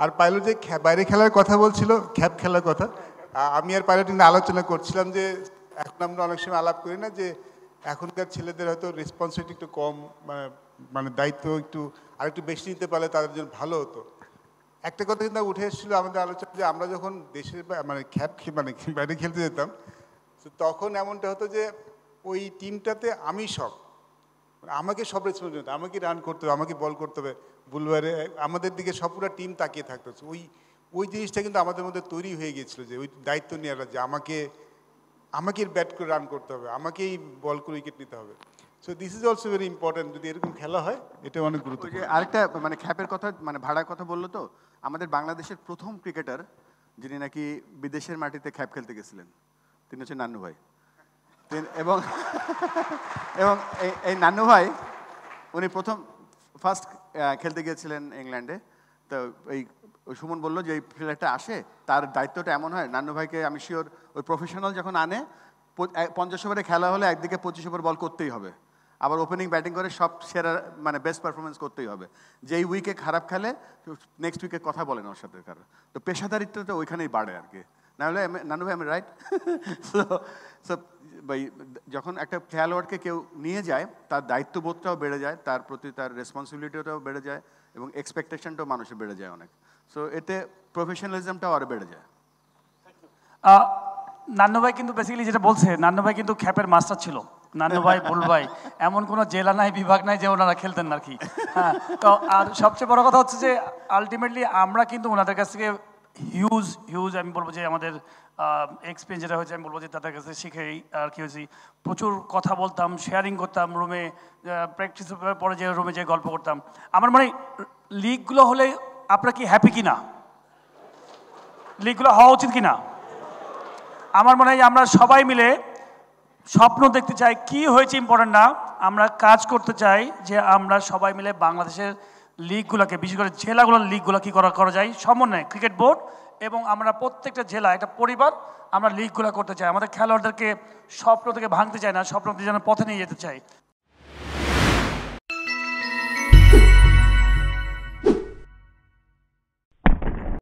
আর pilot যে বাইরে খেলার কথা বলছিল, খ্যাপ খেলার কথা, আমি আর পাইলট নিয়ে আলোচনা করছিলাম যে এখন আমরা অনেক সময় আলাপ করি না যে এখনকার ছেলেদের হয়তো রেসপন্সিবিলিটি একটু কম, মানে দায়িত্ব একটু আর একটু বেশি নিতে পারলে তাদের জন্য ভালো হতো। একটা কথা কিন্তু উঠে এসেছিলো আমাদের আলোচনা যে আমরা যখন দেশের মানে মানে বাইরে খেলতে যেতাম, তো তখন এমনটা হতো যে ওই টিমটাতে আমি সব, আমাকে সব রেসপন্সিবিলিটি, আমাকে রান করতে হবে, আমাকে বল করতে হবে, বুলবারে আমাদের দিকে সব পুরো টিম তাকিয়ে থাকতো। ওই ওই জিনিসটা কিন্তু আমাদের মধ্যে তৈরি হয়ে গিয়েছিলো যে ওই দায়িত্ব নেওয়াটা যে আমাকে ব্যাট করে রান করতে হবে, আমাকেই বল করে উইকেট নিতে হবে। So this is also very important. যদি এরকম খেলা হয় এটা অনেক গুরুত্বপূর্ণ। আরেকটা মানে খ্যাপের কথা, মানে ভাড়ার কথা বললো তো, আমাদের বাংলাদেশের প্রথম ক্রিকেটার যিনি নাকি বিদেশের মাটিতে খ্যাপ খেলতে গেছিলেন তিনি হচ্ছে নান্নু ভাই। এবং এবং এই নান্নু ভাই উনি ফার্স্ট খেলতে গিয়েছিলেন ইংল্যান্ডে। তো ওই সুমন বললো যে এই প্লেয়ারটা আসে তার দায়িত্বটা এমন হয়, নান্নু ভাইকে আমি শিওর ওই প্রফেশনাল যখন আনে 50 ওভারে খেলা হলে একদিকে 25 ওভার বল করতেই হবে, আবার ওপেনিং ব্যাটিং করে সব সেরা মানে বেস্ট পারফরমেন্স করতেই হবে। যেই উইকে খারাপ খেলে নেক্সট উইকে কথা বলেন ওর সাথে কারো, তো পেশাদারিত্বটা ওইখানেই বাড়ে আর কি। নাহলে নান্নু ভাই আমি রাইট। সো ভাই যখন একটা খেলোয়াড়কে কেউ নিয়ে যায় তার দায়িত্ববোধটাও বেড়ে যায়, তার প্রতি তার রেসপন্সিবিলিটিটাও বেড়ে যায় এবং এক্সপেকটেশনটাও মানুষের বেড়ে যায় অনেক। সো এতে প্রফেশনালিজমটাও আরও বেড়ে যায়। নান্নু ভাই কিন্তু বেসিক্যালি যেটা বলছে, নান্নু ভাই কিন্তু খ্যাপের মাস্টার ছিল। নান্নু ভাই, বুল ভাই, এমন কোনো জেলা নাই, বিভাগ নাই যে ওনারা খেলতেন না আর কি। হ্যাঁ, তো আর সবচেয়ে বড় কথা হচ্ছে যে আলটিমেটলি আমরা কিন্তু ওনাদের কাছ থেকে হিউজ আমি বলবো যে আমাদের এক্সপিরিয়েন্স যেটা হয়েছে, আমি বলবো যে তাদের কাছে শিখেই আর কি হয়েছি, প্রচুর কথা বলতাম, শেয়ারিং করতাম রুমে, প্র্যাকটিস পরে যে রুমে যে গল্প করতাম। আমার মানে লিগগুলো হলে আপনারা কি হ্যাপি কি না? লিগগুলো হওয়া উচিত কি না? আমার মনে হয় আমরা সবাই মিলে স্বপ্ন দেখতে চাই, কি হয়েছে ইম্পর্টেন্ট না, আমরা কাজ করতে চাই যে আমরা সবাই মিলে বাংলাদেশের লিগগুলোকে, বিশেষ করে জেলাগুলোর লিগগুলো কী করা যায় সমন্বয়ে, ক্রিকেট বোর্ড এবং আমরা প্রত্যেকটা জেলা একটা পরিবার, আমরা লিগগুলো করতে চাই। আমাদের খেলোয়াড়দেরকে স্বপ্ন থেকে ভাঙতে চাই না, স্বপ্ন যেন পথে নিয়ে যেতে চাই।